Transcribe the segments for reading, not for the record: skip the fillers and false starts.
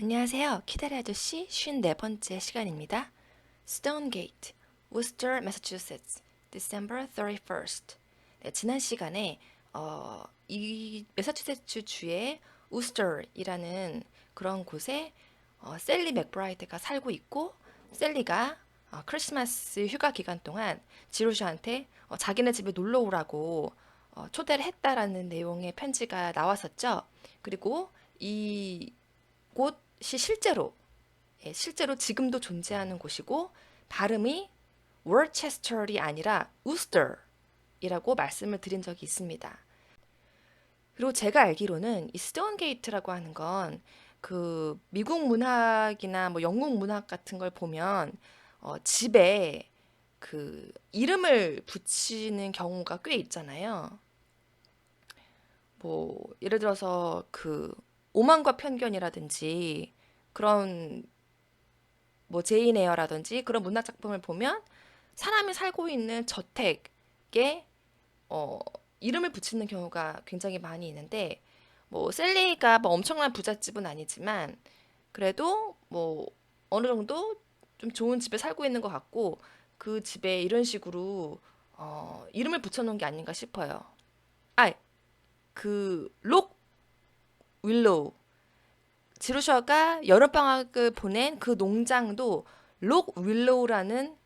안녕하세요. 키다리 아저씨 54번째 시간입니다. Stonegate, Worcester, Massachusetts, December 31st. 네, 지난 시간에 이 매사추세츠 주의 우스터이라는 그런 곳에 셀리 맥브라이드가 살고 있고 셀리가 크리스마스 휴가 기간 동안 지루샤한테 자기네 집에 놀러 오라고 초대를 했다라는 내용의 편지가 나왔었죠. 그리고 이 곳이 실제로 지금도 존재하는 곳이고 발음이 월체스터이 아니라 우스터이라고 말씀을 드린 적이 있습니다. 그리고 제가 알기로는 이 스톤 게이트라고 하는 건 그 미국 문학이나 뭐 영국 문학 같은 걸 보면 집에 그 이름을 붙이는 경우가 꽤 있잖아요. 뭐 예를 들어서 그 오만과 편견이라든지 그런 뭐 제인 에어라든지 그런 문학 작품을 보면 사람이 살고 있는 저택에 어, 이름을 붙이는 경우가 굉장히 많이 있는데 뭐 셀리가 뭐 엄청난 부잣집은 아니지만 그래도 뭐 어느 정도 좀 좋은 집에 살고 있는 것 같고 그 집에 이런 식으로 이름을 붙여놓은 게 아닌가 싶어요. 아, 록 윌로우 지루셔가 여름방학을 보낸 그 농장도 록 윌로우라는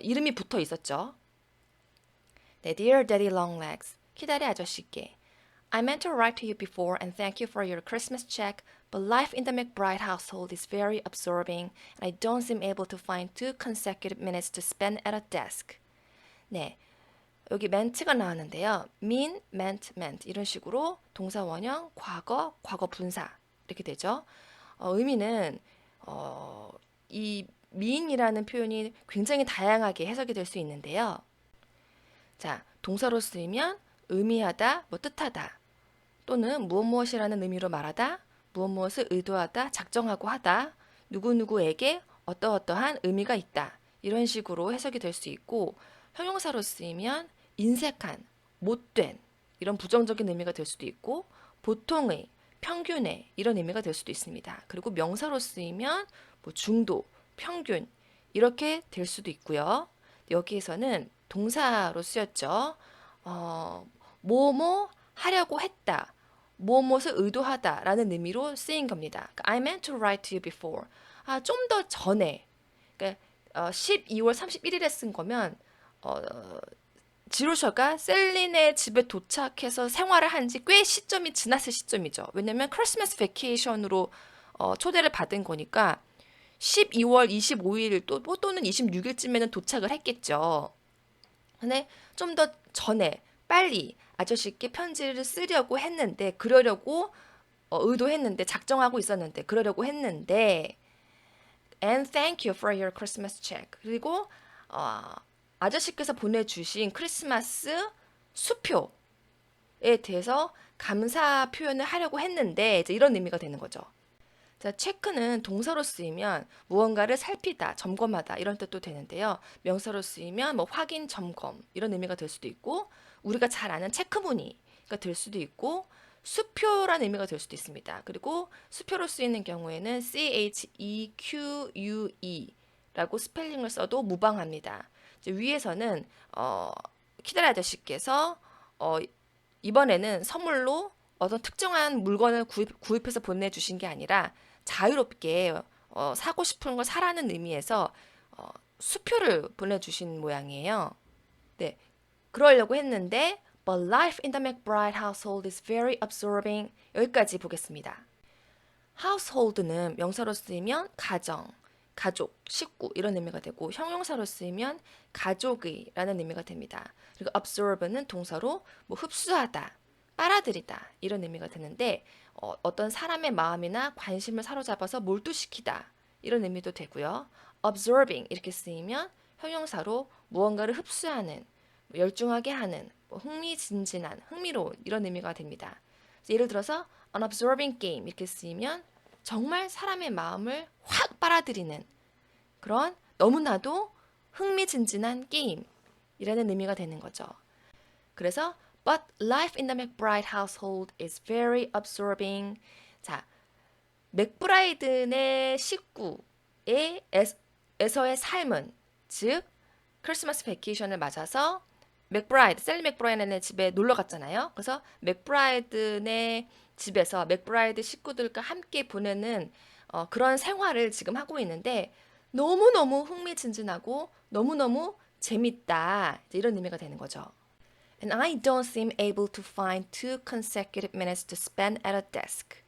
이름이 붙어 있었죠. 네, Dear Daddy Longlegs, 키다리 아저씨께 I meant to write to you before and thank you for your Christmas check, but life in the McBride household is very absorbing and I don't seem able to find 2 consecutive minutes to spend at a desk. 네, 여기 멘트가 나왔는데요. meant 이런 식으로 동사 원형, 과거, 과거 분사 이렇게 되죠. 의미는 이 mean이라는 표현이 굉장히 다양하게 해석이 될 수 있는데요. 자, 동사로 쓰이면 의미하다, 뭐 뜻하다 또는 무엇 무엇이라는 의미로 말하다, 무엇 무엇을 의도하다, 작정하고 하다, 누구누구에게 어떠어떠한 의미가 있다 이런 식으로 해석이 될 수 있고 형용사로 쓰이면 인색한, 못된 이런 부정적인 의미가 될 수도 있고 보통의, 평균의 이런 의미가 될 수도 있습니다. 그리고 명사로 쓰이면 뭐 중도, 평균 이렇게 될 수도 있고요. 여기에서는 동사로 쓰였죠. 뭐뭐 하려고 했다. 무엇을 의도하다라는 의미로 쓰인 겁니다. 그러니까 I meant to write to you before. 좀 더 전에. 그러니까 12월 31일에 쓴 거면 어, 지루셔가 셀린의 집에 도착해서 생활을 한 지 꽤 시점이 지났을 시점이죠. 왜냐면 크리스마스 베케이션으로 초대를 받은 거니까 12월 25일 또는 26일쯤에는 도착을 했겠죠. 근데 좀 더 전에 빨리 아저씨께 편지를 쓰려고 했는데 그러려고 의도했는데 작정하고 있었는데 그러려고 했는데 and thank you for your Christmas check. 그리고 어, 아저씨께서 보내주신 크리스마스 수표에 대해서 감사 표현을 하려고 했는데 이제 이런 의미가 되는 거죠. 자, 체크는 동사로 쓰이면 무언가를 살피다, 점검하다 이런 뜻도 되는데요. 명사로 쓰이면 뭐 확인, 점검 이런 의미가 될 수도 있고 우리가 잘 아는 체크무늬가 될 수도 있고 수표라는 의미가 될 수도 있습니다. 그리고 수표로 쓰이는 경우에는 CHEQUE라고 스펠링을 써도 무방합니다. 이제 위에서는 키다리 아저씨께서 어, 이번에는 선물로 어떤 특정한 물건을 구입해서 보내주신 게 아니라 자유롭게 사고 싶은 걸 사라는 의미에서 어, 수표를 보내주신 모양이에요. 네, 그러려고 했는데 But life in the McBride household is very absorbing. 여기까지 보겠습니다. household는 명사로 쓰이면 가정, 가족, 식구 이런 의미가 되고 형용사로 쓰이면 가족의라는 의미가 됩니다. 그리고 absorb는 동사로 뭐 흡수하다, 빨아들이다 이런 의미가 되는데 어떤 사람의 마음이나 관심을 사로잡아서 몰두시키다 이런 의미도 되고요. absorbing 이렇게 쓰이면 형용사로 무언가를 흡수하는, 열중하게 하는, 흥미진진한, 흥미로운 이런 의미가 됩니다. 예를 들어서 an absorbing game 이렇게 쓰이면 정말 사람의 마음을 확 빨아들이는 그런 너무나도 흥미진진한 게임이라는 의미가 되는 거죠. 그래서 But life in the McBride household is very absorbing. 자, 맥브라이든의 식구의 에서의 삶은, 즉 크리스마스 베케이션을 맞아서 셀리 맥브라이든의 집에 놀러 갔잖아요. 그래서 맥브라이든의 집에서 맥브라이드 식구들과 함께 보내는 그런 생활을 지금 하고 있는데 너무너무 흥미진진하고 너무너무 재밌다. 이런 의미가 되는 거죠. And I don't seem able to find 2 consecutive minutes to spend at a desk.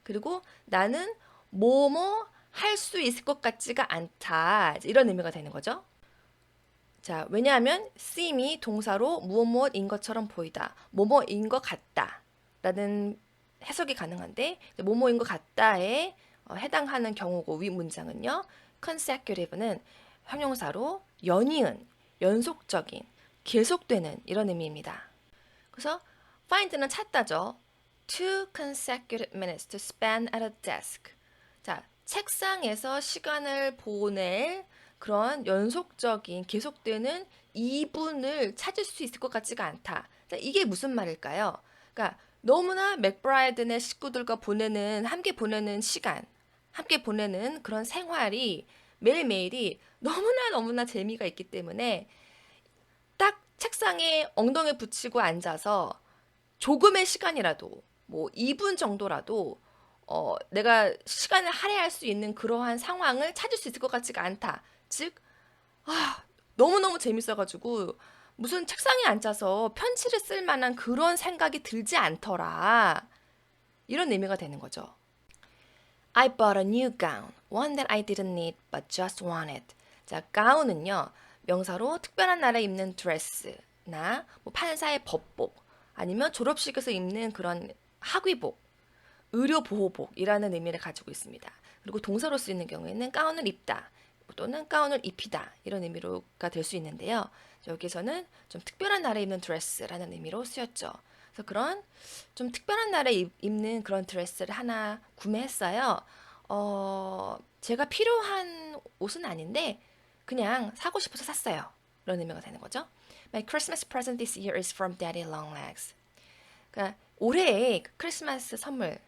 그리고 나는 뭐뭐 할 수 있을 것 같지가 않다. 이런 의미가 되는 거죠. 자, 왜냐하면 seem이 동사로 무엇무엇인 것처럼 보이다, 뭐뭐인 것 같다 라는 해석이 가능한데, 뭐뭐인 것 같다에 해당하는 경우고, 위 문장은요, consecutive는 형용사로 연이은, 연속적인, 계속되는 이런 의미입니다. 그래서 find는 찾다죠. 2 consecutive minutes to spend at a desk. 자, 책상에서 시간을 보낼 그런 연속적인 계속되는 2분을 찾을 수 있을 것 같지가 않다. 자, 이게 무슨 말일까요? 그러니까 너무나 맥브라이든의 식구들과 함께 보내는 시간, 함께 보내는 그런 생활이 매일매일이 너무나 재미가 있기 때문에 딱 책상에 엉덩이 붙이고 앉아서 조금의 시간이라도, 뭐 2분 정도라도 내가 시간을 할애할 수 있는 그러한 상황을 찾을 수 있을 것 같지가 않다. 즉, 너무너무 재밌어가지고 무슨 책상에 앉아서 편지를 쓸 만한 그런 생각이 들지 않더라. 이런 의미가 되는 거죠. I bought a new gown, one that I didn't need but just wanted. 자, 가운은요, 명사로 특별한 날에 입는 드레스나 뭐 판사의 법복, 아니면 졸업식에서 입는 그런 학위복, 의료보호복이라는 의미를 가지고 있습니다. 그리고 동사로 쓰이는 경우에는 가운을 입다 또는 가운을 입히다 이런 의미로가 될 수 있는데요. 여기서는 좀 특별한 날에 입는 드레스라는 의미로 쓰였죠. 그래서 그런 좀 특별한 날에 입는 그런 드레스를 하나 구매했어요. 제가 필요한 옷은 아닌데 그냥 사고 싶어서 샀어요. 이런 의미가 되는 거죠. My Christmas present this year is from Daddy Longlegs. 그러니까 올해의 크리스마스 선물,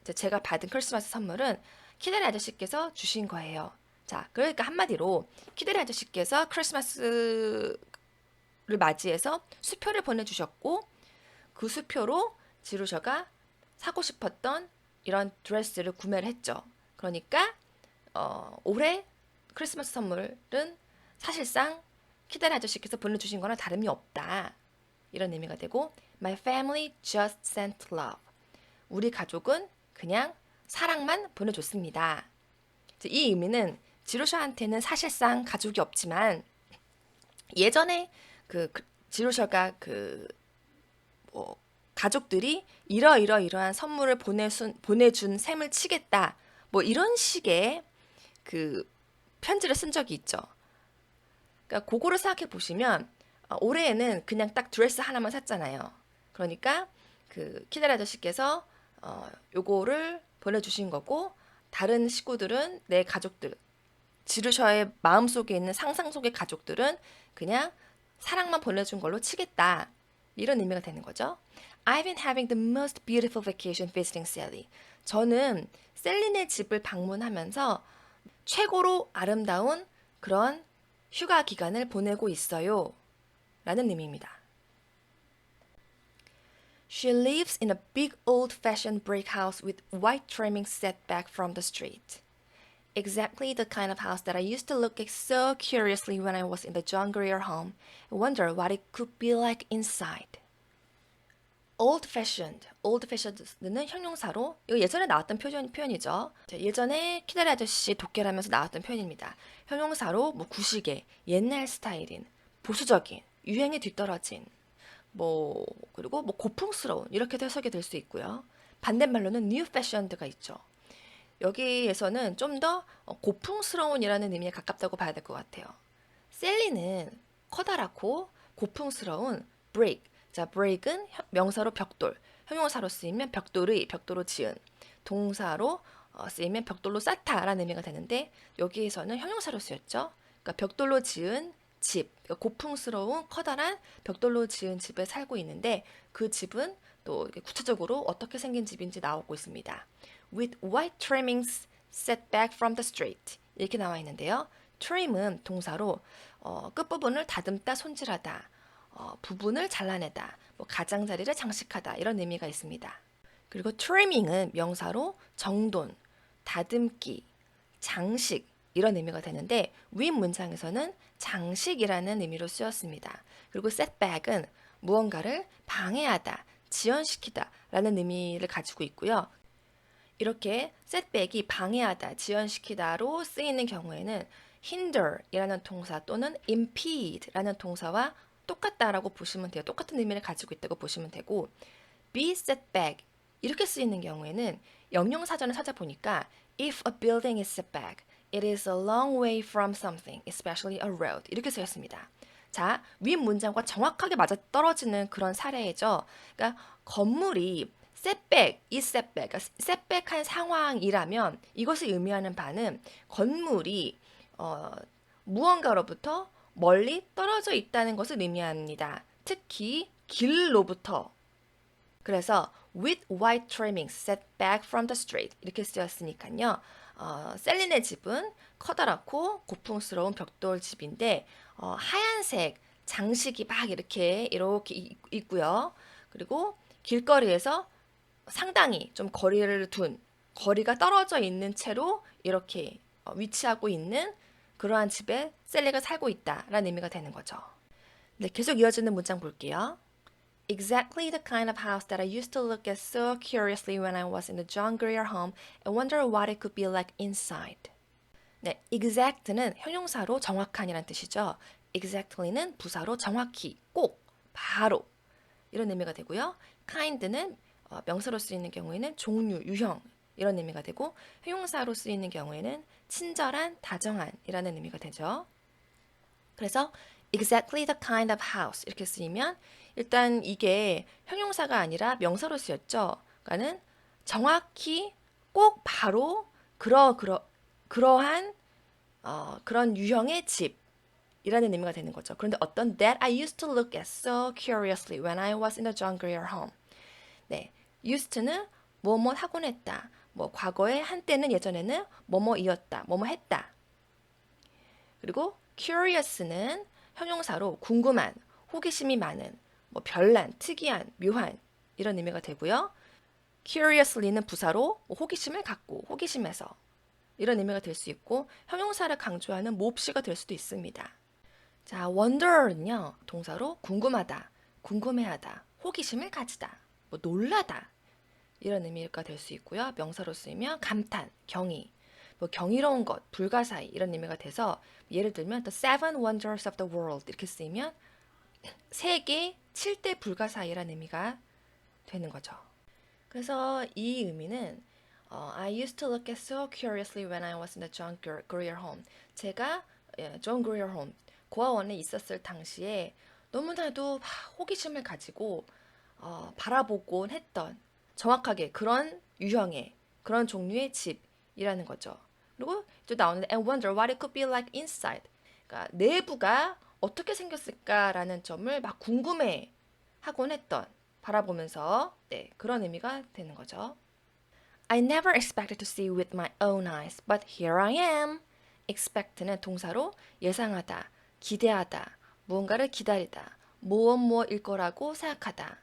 제가 받은 크리스마스 선물은 키데리 아저씨께서 주신 거예요. 자, 그러니까 한마디로 키데리 아저씨께서 크리스마스를 맞이해서 수표를 보내주셨고, 그 수표로 지루셔가 사고 싶었던 이런 드레스를 구매를 했죠. 그러니까 올해 크리스마스 선물은 사실상 키데리 아저씨께서 보내주신 거랑 다름이 없다. 이런 의미가 되고, My family just sent love. 우리 가족은 그냥 사랑만 보내줬습니다. 이 의미는 지루셔한테는 사실상 가족이 없지만 예전에 지루셔가 뭐 가족들이 이러이러한 선물을 보내준 셈을 치겠다. 뭐 이런 식의 편지를 쓴 적이 있죠. 그러니까 그거를 생각해 보시면 올해에는 그냥 딱 드레스 하나만 샀잖아요. 그러니까 키데리 아저씨께서 요거를 보내주신 거고, 다른 식구들은, 내 가족들, 지루셔의 마음속에 있는 상상 속의 가족들은 그냥 사랑만 보내준 걸로 치겠다. 이런 의미가 되는 거죠. I've been having the most beautiful vacation visiting Sally. 저는 셀린의 집을 방문하면서 최고로 아름다운 그런 휴가 기간을 보내고 있어요. 라는 의미입니다. She lives in a big old-fashioned brick house with white trimming set back from the street. Exactly the kind of house that I used to look at so curiously when I was in the John Grier home and wonder what it could be like inside. Old-fashioned. Old-fashioned는 형용사로, 이거 예전에 나왔던 표현이죠. 예전에 키데리 아저씨 독개라면서 나왔던 표현입니다. 형용사로 뭐 구시계, 옛날 스타일인, 보수적인, 유행에 뒤떨어진, 그리고 고풍스러운, 이렇게도 해석이 될 수 있고요. 반대말로는 new fashioned가 있죠. 여기에서는 좀 더 고풍스러운이라는 의미에 가깝다고 봐야 될 것 같아요. 셀리는 커다랗고 고풍스러운 brick. 자, brick은 명사로 벽돌, 형용사로 쓰이면 벽돌로 지은, 동사로 쓰이면 벽돌로 쌓다라는 의미가 되는데, 여기에서는 형용사로 쓰였죠. 그러니까 벽돌로 지은 집, 그러니까 고풍스러운 커다란 벽돌로 지은 집에 살고 있는데, 그 집은 또 구체적으로 어떻게 생긴 집인지 나오고 있습니다. with white trimmings set back from the street. 이렇게 나와 있는데요. trim은 동사로 끝부분을 다듬다, 손질하다, 부분을 잘라내다, 뭐 가장자리를 장식하다 이런 의미가 있습니다. 그리고 trimming은 명사로 정돈, 다듬기, 장식 이런 의미가 되는데 윗 문장에서는 장식이라는 의미로 쓰였습니다. 그리고 setback은 무언가를 방해하다, 지연시키다 라는 의미를 가지고 있고요. 이렇게 setback이 방해하다, 지연시키다로 쓰이는 경우에는 hinder이라는 동사 또는 impede라는 동사와 똑같다라고 보시면 돼요. 똑같은 의미를 가지고 있다고 보시면 되고 be set back 이렇게 쓰이는 경우에는 영영사전을 찾아보니까 if a building is set back, it is a long way from something, especially a road 이렇게 쓰였습니다. 자, 윗 문장과 정확하게 맞아떨어지는 그런 사례죠. 그러니까 건물이 setback, is setback, 그러니까 setback한 상황이라면 이것이 의미하는 바는 건물이 무언가로부터 멀리 떨어져 있다는 것을 의미합니다. 특히 길로부터. 그래서 with white trimmings set back from the street 이렇게 쓰였으니까요. 셀린의 집은 커다랗고 고풍스러운 벽돌 집인데 하얀색 장식이 막 이렇게 있고요. 그리고 길거리에서 상당히 좀 거리가 떨어져 있는 채로 이렇게 위치하고 있는 그러한 집에 셀리가 살고 있다라는 의미가 되는 거죠. 네, 계속 이어지는 문장 볼게요. Exactly the kind of house that I used to look at so curiously when I was in the John Grier home and wonder what it could be like inside. 네, exact는 형용사로 정확한이란 뜻이죠. exactly는 부사로 정확히, 꼭, 바로 이런 의미가 되고요. kind는 명사로 쓰이는 경우에는 종류, 유형 이런 의미가 되고 형용사로 쓰이는 경우에는 친절한, 다정한이라는 의미가 되죠. 그래서 exactly the kind of house 이렇게 쓰이면 일단 이게 형용사가 아니라 명사로 쓰였죠. 그러니까는 정확히 꼭 바로 그러한 그런 유형의 집이라는 의미가 되는 거죠. 그런데 어떤 that I used to look at so curiously when I was in the John Grier home. 네, used는 뭐뭐 하곤 했다. 뭐 과거에 한때는 예전에는 뭐뭐이었다. 뭐뭐 했다. 그리고 curious는 형용사로 궁금한, 호기심이 많은, 뭐 별난, 특이한, 묘한 이런 의미가 되고요. curiously는 부사로 호기심을 갖고, 호기심에서 이런 의미가 될 수 있고 형용사를 강조하는 몹시가 될 수도 있습니다. 자, wonder는요. 동사로 궁금하다, 궁금해하다, 호기심을 가지다, 뭐 놀라다 이런 의미가 될 수 있고요. 명사로 쓰이면 감탄, 경이, 뭐 경이로운 것, 불가사의 이런 의미가 돼서 예를 들면 The Seven Wonders of the World 이렇게 쓰이면 세계 7대 불가사의라는 의미가 되는 거죠. 그래서 이 의미는 I used to look at so curiously when I was in the John Grier home. 제가 John Grier home 고아원에 있었을 당시에 너무나도 호기심을 가지고 바라보곤 했던 정확하게 그런 유형의 그런 종류의 집이라는 거죠. 그리고 또 나오는데 and wonder what it could be like inside. 그러니까 내부가 어떻게 생겼을까라는 점을 막 궁금해 하곤 했던 바라보면서 네, 그런 의미가 되는 거죠. I never expected to see with my own eyes, but here I am. expect는 동사로 예상하다, 기대하다, 무언가를 기다리다, 뭐뭐일 거라고 생각하다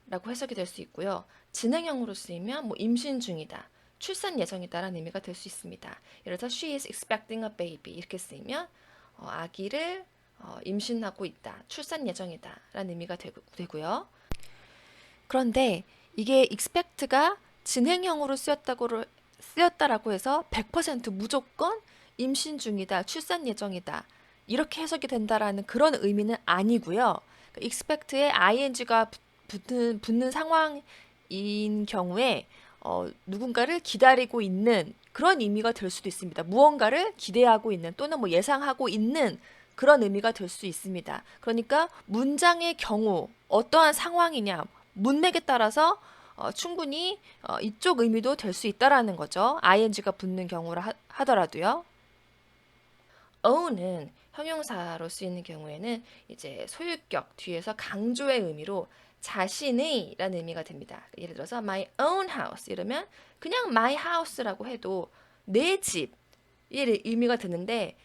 라고 해석이 될 수 있고요. 진행형으로 쓰이면 뭐 임신 중이다, 출산 예정이다라는 의미가 될 수 있습니다. 예를 들어서 she is expecting a baby 이렇게 쓰이면 아기를 임신하고 있다, 출산 예정이다 라는 의미가 되고요. 그런데 이게 expect가 진행형으로 쓰였다라고 해서 100% 무조건 임신 중이다, 출산 예정이다 이렇게 해석이 된다라는 그런 의미는 아니고요. expect에 ing가 붙는 상황인 경우에 누군가를 기다리고 있는 그런 의미가 될 수도 있습니다. 무언가를 기대하고 있는 또는 뭐 예상하고 있는 그런 의미가 될 수 있습니다. 그러니까 문장의 경우 어떠한 상황이냐 문맥에 따라서 충분히 이쪽 의미도 될 수 있다라는 거죠. ing가 붙는 경우라 하더라도요. own은 형용사로 쓰이는 경우에는 이제 소유격 뒤에서 강조의 의미로 자신의 라는 의미가 됩니다. 예를 들어서 my own house 이러면 그냥 my house라고 해도 내 집 이 의미가 드는데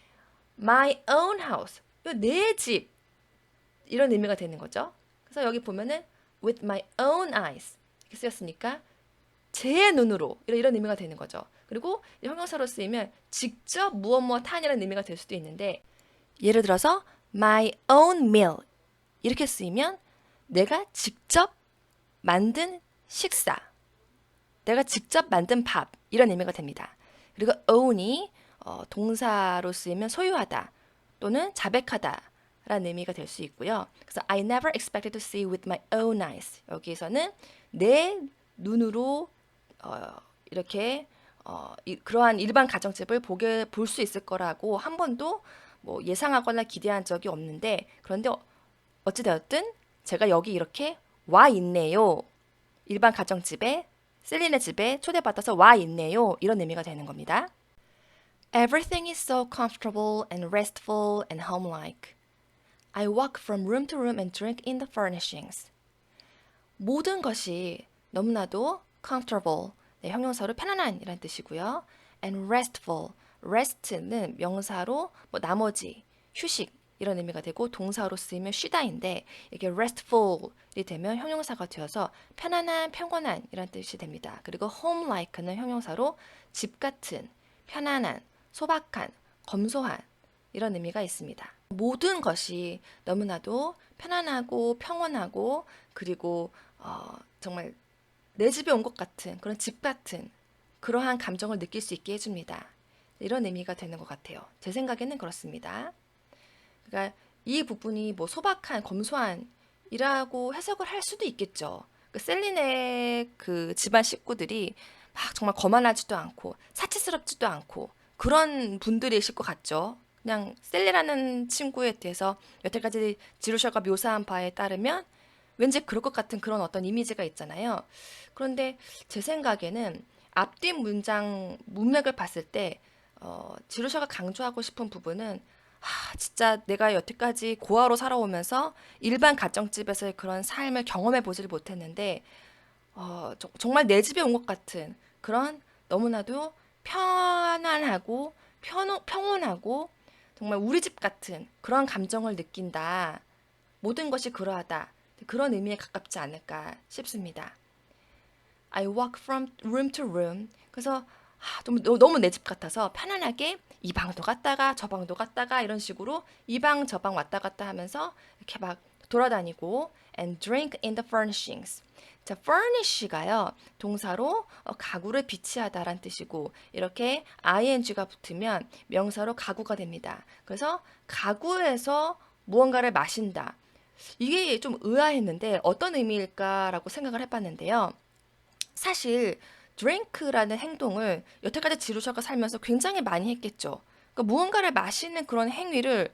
my own house 내 집 이런 의미가 되는 거죠. 그래서 여기 보면은 with my own eyes 이렇게 쓰였으니까 제 눈으로 이런 의미가 되는 거죠. 그리고 형용사로 쓰이면 직접 무엇 무엇 한이라는 의미가 될 수도 있는데 예를 들어서 my own meal 이렇게 쓰이면 내가 직접 만든 식사, 내가 직접 만든 밥 이런 의미가 됩니다. 그리고 own이 동사로 쓰이면 소유하다 또는 자백하다 라는 의미가 될 수 있고요. 그래서 I never expected to see with my own eyes. 여기에서는 내 눈으로 이렇게 그러한 일반 가정집을 볼 수 있을 거라고 한 번도 뭐 예상하거나 기대한 적이 없는데 그런데 어찌되었든 제가 여기 이렇게 와 있네요. 일반 가정집에 셀린의 집에 초대받아서 와 있네요. 이런 의미가 되는 겁니다. Everything is so comfortable and restful and homelike. I walk from room to room and drink in the furnishings. 모든 것이 너무나도 comfortable, 네, 형용사로 편안한 이란 뜻이고요. and restful, rest는 명사로 뭐 나머지, 휴식 이런 의미가 되고 동사로 쓰이면 쉬다인데 이게 restful이 되면 형용사가 되어서 편안한, 평온한 이란 뜻이 됩니다. 그리고 homelike는 형용사로 집 같은, 편안한, 소박한, 검소한 이런 의미가 있습니다. 모든 것이 너무나도 편안하고 평온하고 그리고 정말 내 집에 온 것 같은 그런 집 같은 그러한 감정을 느낄 수 있게 해줍니다. 이런 의미가 되는 것 같아요. 제 생각에는 그렇습니다. 그러니까 이 부분이 뭐 소박한, 검소한이라고 해석을 할 수도 있겠죠. 그 셀린의 그 집안 식구들이 막 정말 거만하지도 않고 사치스럽지도 않고 그런 분들이실 것 같죠. 그냥 셀리라는 친구에 대해서 여태까지 지루셔가 묘사한 바에 따르면 왠지 그럴 것 같은 그런 어떤 이미지가 있잖아요. 그런데 제 생각에는 앞뒤 문장 문맥을 봤을 때 지루셔가 강조하고 싶은 부분은 진짜 내가 여태까지 고아로 살아오면서 일반 가정집에서의 그런 삶을 경험해 보지를 못했는데 정말 내 집에 온 것 같은 그런 너무나도 편안하고 평온하고 정말 우리 집 같은 그런 감정을 느낀다. 모든 것이 그러하다. 그런 의미에 가깝지 않을까 싶습니다. I walk from room to room. 그래서 너무 내 집 같아서 편안하게 이 방도 갔다가 저 방도 갔다가 이런 식으로 이 방 저 방 왔다 갔다 하면서 이렇게 막 돌아다니고 and drink in the furnishings. 자, furnish가요. 동사로 가구를 비치하다란 뜻이고 이렇게 ing가 붙으면 명사로 가구가 됩니다. 그래서 가구에서 무언가를 마신다. 이게 좀 의아했는데 어떤 의미일까라고 생각을 해봤는데요. 사실 drink라는 행동을 여태까지 지루셔가 살면서 굉장히 많이 했겠죠. 그러니까 무언가를 마시는 그런 행위를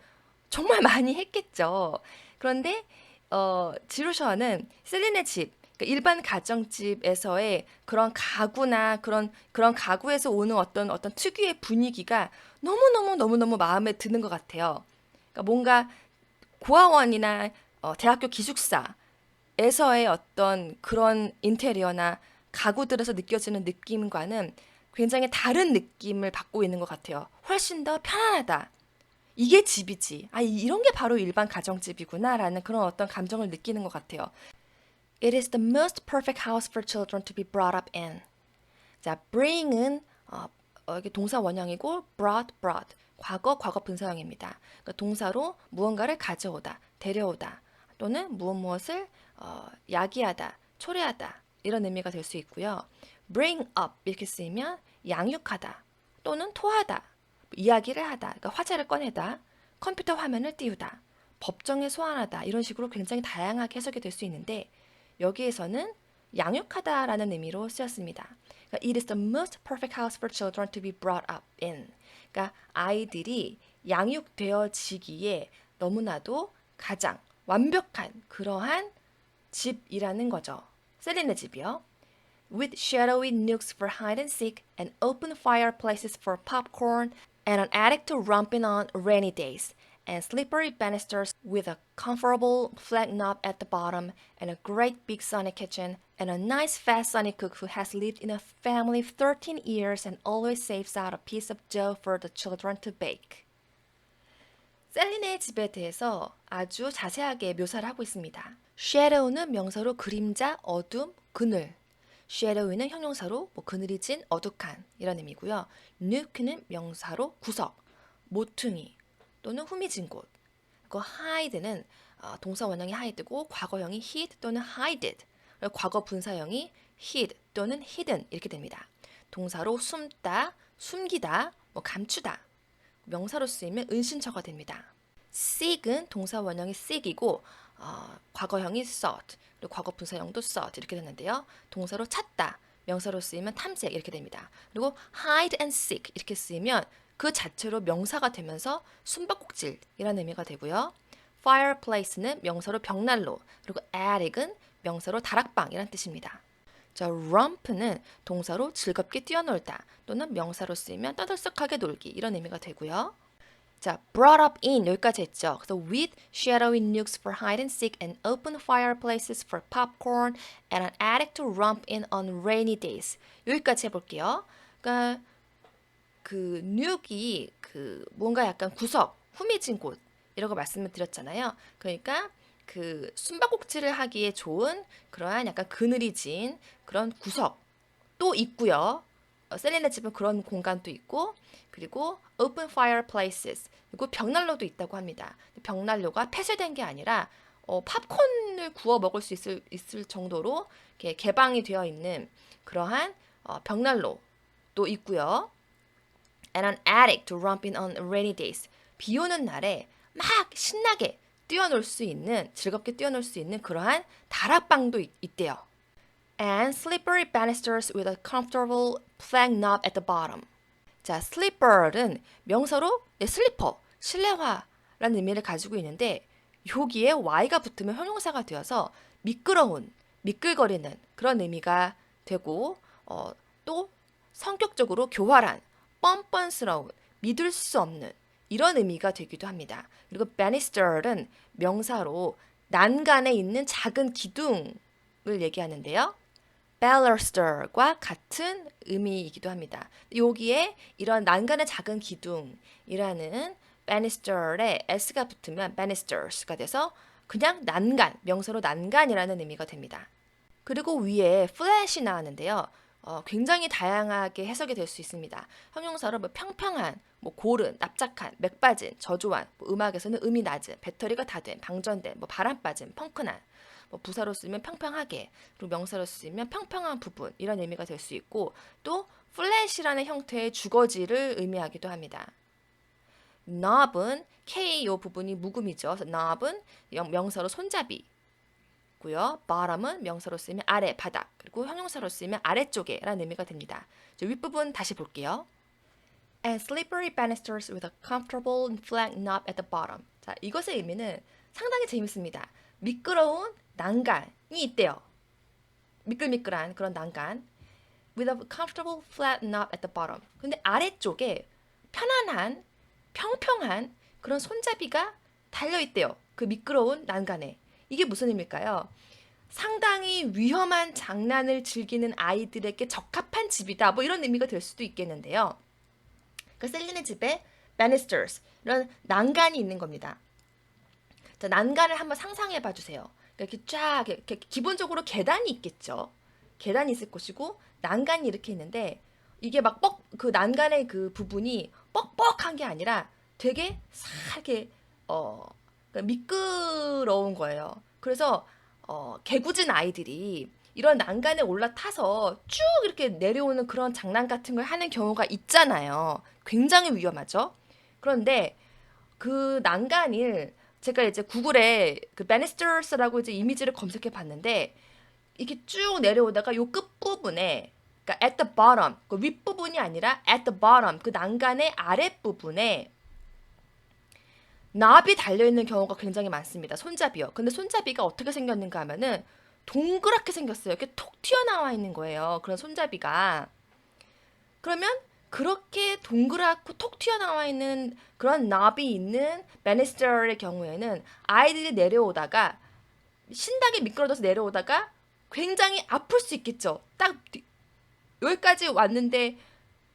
정말 많이 했겠죠. 그런데 지루셔는 셀린의 집, 그러니까 일반 가정집에서의 그런 가구나 그런 가구에서 오는 어떤 특유의 분위기가 너무너무 마음에 드는 것 같아요. 그러니까 뭔가 고아원이나 대학교 기숙사에서의 어떤 그런 인테리어나 가구들에서 느껴지는 느낌과는 굉장히 다른 느낌을 받고 있는 것 같아요. 훨씬 더 편안하다. 이게 집이지. 이런 게 바로 일반 가정집이구나 라는 그런 어떤 감정을 느끼는 것 같아요. It is the most perfect house for children to be brought up in. 자, bring은 이게 동사 원형이고 brought 과거 분사형입니다. 그러니까 동사로 무언가를 가져오다, 데려오다 또는 무엇을 야기하다, 초래하다 이런 의미가 될 수 있고요. bring up 이렇게 쓰이면 양육하다 또는 토하다, 이야기를 하다, 그러니까 화제를 꺼내다, 컴퓨터 화면을 띄우다, 법정에 소환하다 이런 식으로 굉장히 다양하게 해석이 될 수 있는데 여기에서는 양육하다라는 의미로 쓰였습니다. 그러니까 it is the most perfect house for children to be brought up in. 그러니까 아이들이 양육되어지기에 너무나도 가장 완벽한 그러한 집이라는 거죠. 셀린의 집이요. With shadowy nooks for hide and seek and open fireplaces for popcorn and an attic to romp in on rainy days and slippery banisters with a comfortable flat knob at the bottom and a great big sunny kitchen and a nice fast sunny cook who has lived in a family 13 years and always saves out a piece of dough for the children to bake. 셀린의 집에 대해서 아주 자세하게 묘사를 하고 있습니다. shadow는 명사로 그림자, 어둠, 그늘. shadow는 형용사로 그늘이 진, 어둑한 이런 의미고요. nuke는 명사로 구석, 모퉁이 또는 후미진 곳. 그리고 hide는 동사 원형이 hide고 과거형이 hid 또는 hided. 그리고 과거 분사형이 hid 또는 hidden 이렇게 됩니다. 동사로 숨다, 숨기다, 감추다. 명사로 쓰이면 은신처가 됩니다. seek은 동사 원형이 seek이고 과거형이 sought, 그리고 과거 분사형도 sought 이렇게 되는데요. 동사로 찾다, 명사로 쓰이면 탐색 이렇게 됩니다. 그리고 hide and seek 이렇게 쓰이면 그 자체로 명사가 되면서 숨바꼭질이라는 의미가 되고요. fireplace는 명사로 벽난로, 그리고 attic은 명사로 다락방이라는 뜻입니다. 자, romp는 동사로 즐겁게 뛰어놀다 또는 명사로 쓰이면 떠들썩하게 놀기 이런 의미가 되고요. 자, brought up in 여기까지 했죠. 그래서 with shadowy nooks for hide and seek and open fireplaces for popcorn and an attic to romp in on rainy days. 여기까지 해볼게요. 그러니까 그 nook이 뭔가 약간 구석, 후미진 곳 이라고 말씀을 드렸잖아요. 그러니까 그 숨바꼭질을 하기에 좋은 그러한 약간 그늘이 진 그런 구석도 있고요. 셀린의 집은 그런 공간도 있고, 그리고 open fireplaces, 그리고 벽난로도 있다고 합니다. 벽난로가 폐쇄된 게 아니라 팝콘을 구워 먹을 수 있을 정도로 이렇게 개방이 되어 있는 그러한 벽난로도 있고요. And an attic to romp in on rainy days. 비 오는 날에 막 신나게 뛰어놀 수 있는, 즐겁게 뛰어놀 수 있는 그러한 다락방도 있대요. And slippery banisters with a comfortable flag knob at the bottom. 자, slipper은 명사로 슬리퍼, 실내화라는 의미를 가지고 있는데 여기에 y가 붙으면 형용사가 되어서 미끄러운, 미끌거리는 그런 의미가 되고 또 성격적으로 교활한, 뻔뻔스러운, 믿을 수 없는 이런 의미가 되기도 합니다. 그리고 banister는 명사로 난간에 있는 작은 기둥을 얘기하는데요. baluster과 같은 의미이기도 합니다. 여기에 이런 난간의 작은 기둥이라는 banister에 s가 붙으면 banisters가 돼서 그냥 난간, 명사로 난간이라는 의미가 됩니다. 그리고 위에 flat이 나왔는데요. 굉장히 다양하게 해석이 될 수 있습니다. 형용사로 평평한, 고른, 납작한, 맥 빠진, 저조한, 음악에서는 음이 낮은, 배터리가 다 된, 방전된, 바람 빠진, 펑크난, 부사로 쓰면 평평하게, 그리고 명사로 쓰면 평평한 부분 이런 의미가 될 수 있고 또 플랫이라는 형태의 주거지를 의미하기도 합니다. knob은 K 요 부분이 묵음이죠. knob은 명사로 손잡이 고요. bottom은 명사로 쓰이면 아래, 바닥, 그리고 형용사로 쓰이면 아래쪽에 라는 의미가 됩니다. 윗부분 다시 볼게요. And slippery banisters with a comfortable and flat knob at the bottom. 자, 이것의 의미는 상당히 재밌습니다. 미끄러운 난간이 있대요. 미끌미끌한 그런 난간. With a comfortable flat knob at the bottom. 근데 아래쪽에 편안한, 평평한 그런 손잡이가 달려있대요. 그 미끄러운 난간에. 이게 무슨 의미일까요? 상당히 위험한 장난을 즐기는 아이들에게 적합한 집이다. 이런 의미가 될 수도 있겠는데요. 셀린의 집에 banisters, 이런 난간이 있는 겁니다. 자, 난간을 한번 상상해 봐 주세요. 이렇게 쫙, 이렇게 기본적으로 계단이 있겠죠. 계단이 있을 것이고, 난간이 이렇게 있는데, 이게 그 난간의 그 부분이 뻑뻑한 게 아니라 되게 살게, 미끄러운 거예요. 그래서 개구진 아이들이 이런 난간에 올라타서 쭉 이렇게 내려오는 그런 장난 같은 걸 하는 경우가 있잖아요. 굉장히 위험하죠. 그런데 그 난간을 제가 이제 구글에 그 banisters라고 이제 이미지를 검색해 봤는데 이렇게 쭉 내려오다가 요 끝부분에, 그러니까 at the bottom, 그 윗부분이 아니라 at the bottom, 그 난간의 아랫부분에 knob이 달려있는 경우가 굉장히 많습니다. 손잡이요. 근데 손잡이가 어떻게 생겼는가 하면은 동그랗게 생겼어요. 이렇게 톡 튀어나와 있는 거예요. 그런 손잡이가. 그러면 그렇게 동그랗고 톡 튀어나와 있는 그런 나비 있는 베니스터의 경우에는 아이들이 내려오다가 신나게 미끄러져서 내려오다가 굉장히 아플 수 있겠죠. 딱 여기까지 왔는데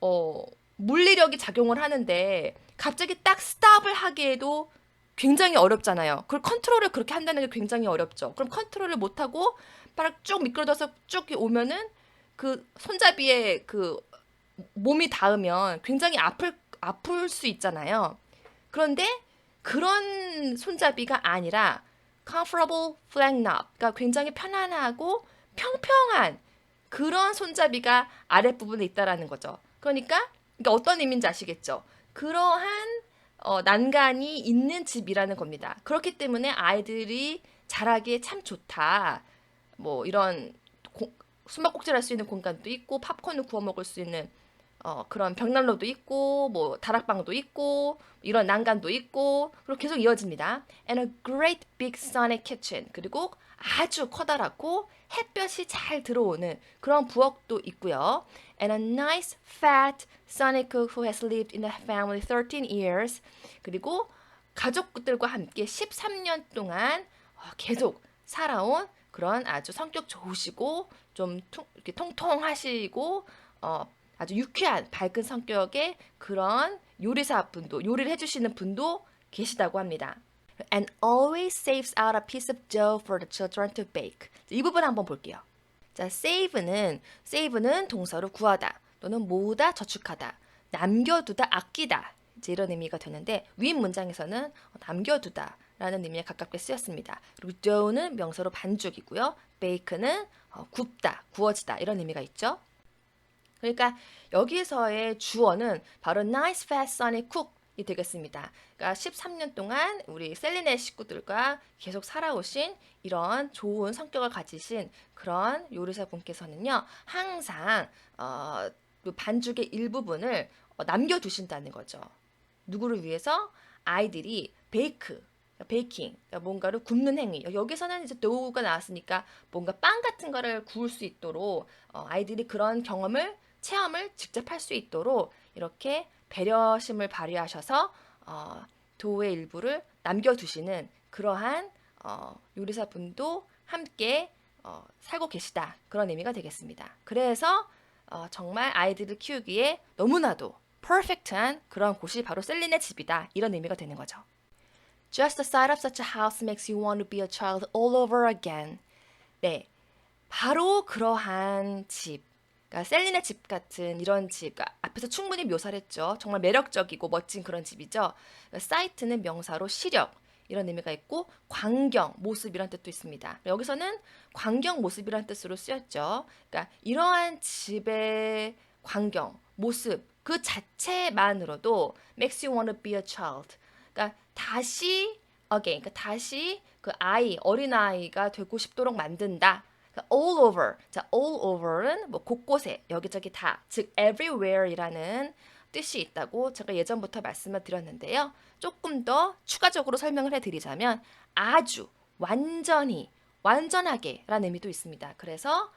어, 물리력이 작용을 하는데 갑자기 딱 스탑을 하기에도 굉장히 어렵잖아요. 그걸 컨트롤을 그렇게 한다는 게 굉장히 어렵죠. 그럼 컨트롤을 못하고 바락 쭉 미끄러져서 쭉 오면은 그 손잡이에 그 몸이 닿으면 굉장히 아플 수 있잖아요. 그런데 그런 손잡이가 아니라 comfortable flag knob, 그러니까 굉장히 편안하고 평평한 그런 손잡이가 아랫부분에 있다라는 거죠. 그러니까 어떤 의미인지 아시겠죠? 그러한 난간이 있는 집이라는 겁니다. 그렇기 때문에 아이들이 자라기에 참 좋다. 뭐 이런 숨바꼭질 할 수 있는 공간도 있고 팝콘을 구워 먹을 수 있는 그런 벽난로도 있고 뭐 다락방도 있고 이런 난간도 있고 그리고 계속 이어집니다. And a great big sunny kitchen. 그리고 아주 커다랗고 햇볕이 잘 들어오는 그런 부엌도 있고요. And a nice fat sunny cook who has lived in the family 13 years. 그리고 가족들과 함께 13년 동안 계속 살아온 그런 아주 성격 좋으시고 좀 이렇게 통통하시고 아주 유쾌한 밝은 성격의 그런 요리사 분도 요리를 해주시는 분도 계시다고 합니다. And always saves out a piece of dough for the children to bake. 이 부분 한번 볼게요. 자, save는 동사로 구하다 또는 모으다, 저축하다, 남겨두다, 아끼다 이제 이런 의미가 되는데 윗 문장에서는 남겨두다 라는 의미에 가깝게 쓰였습니다. 그리고 dough는 명사로 반죽이고요. bake는 굽다, 구워지다 이런 의미가 있죠. 그러니까 여기서의 주어는 바로 nice fat sunny cook이 되겠습니다. 그러니까 13년 동안 우리 셀리네 식구들과 계속 살아오신 이런 좋은 성격을 가지신 그런 요리사 분께서는요. 항상 그 반죽의 일부분을 남겨두신다는 거죠. 누구를 위해서? 아이들이 베이킹, 그러니까 뭔가를 굽는 행위. 여기서는 이제 도우가 나왔으니까 뭔가 빵 같은 거를 구울 수 있도록 아이들이 그런 체험을 직접 할 수 있도록 이렇게 배려심을 발휘하셔서 도우의 일부를 남겨두시는 그러한 요리사 분도 함께 살고 계시다. 그런 의미가 되겠습니다. 그래서 정말 아이들을 키우기에 너무나도 퍼펙트한 그런 곳이 바로 셀린의 집이다. 이런 의미가 되는 거죠. Just the sight of such a house makes you want to be a child all over again. 네, 바로 그러한 집. 그러니까 셀린의 집 같은 이런 집. 그러니까 앞에서 충분히 묘사를 했죠. 정말 매력적이고 멋진 그런 집이죠. 사이트는 명사로 시력. 이런 의미가 있고 광경, 모습 이런 뜻도 있습니다. 여기서는 광경, 모습이란 뜻으로 쓰였죠. 그러니까 이러한 집의 광경, 모습 그 자체만으로도 makes you want to be a child. 그러니까 다시 again, 그러니까 다시 그 어린아이가 되고 싶도록 만든다. 그러니까 all over. 자, all over는 뭐 곳곳에, 여기저기 다, 즉 everywhere이라는 뜻이 있다고 제가 예전부터 말씀을 드렸는데요. 조금 더 추가적으로 설명을 해드리자면 아주, 완전히, 완전하게 라는 의미도 있습니다. 그래서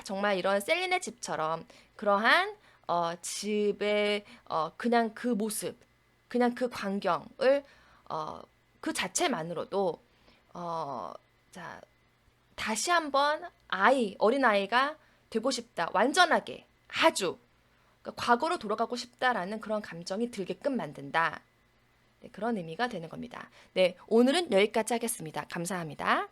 정말 이런 셀린의 집처럼 그러한 집의 그냥 그 모습, 그냥 그 광경을 그 자체만으로도 자, 다시 한번 어린아이가 되고 싶다. 완전하게, 아주 그러니까 과거로 돌아가고 싶다라는 그런 감정이 들게끔 만든다. 네, 그런 의미가 되는 겁니다. 네, 오늘은 여기까지 하겠습니다. 감사합니다.